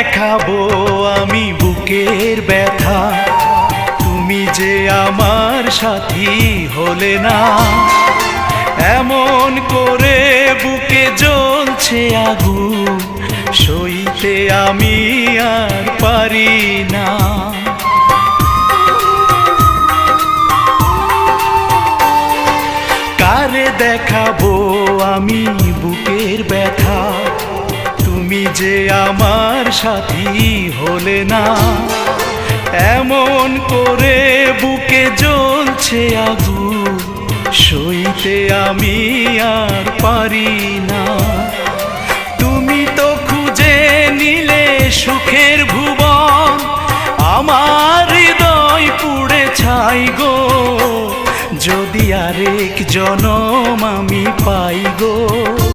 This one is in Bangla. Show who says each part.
Speaker 1: দেখাবো আমি বুকের ব্যথা, তুমি যে আমার সাথী হলে না। এমন করে বুকে জ্বলছে আগুন, সইতে আমি আর পারি না। কারে দেখাবো আমি বুকের ব্যথা, তুমি যে আমার সাথী হলে না। এমন করে বুকে জ্বলছে আগুন, সইতে আমি আর পারি না। তুমি তো খুঁজে নিলে সুখের ভুবন, আমার হৃদয় পুড়ে ছাই গো। যদি আরেক জনম আমি পাই গো।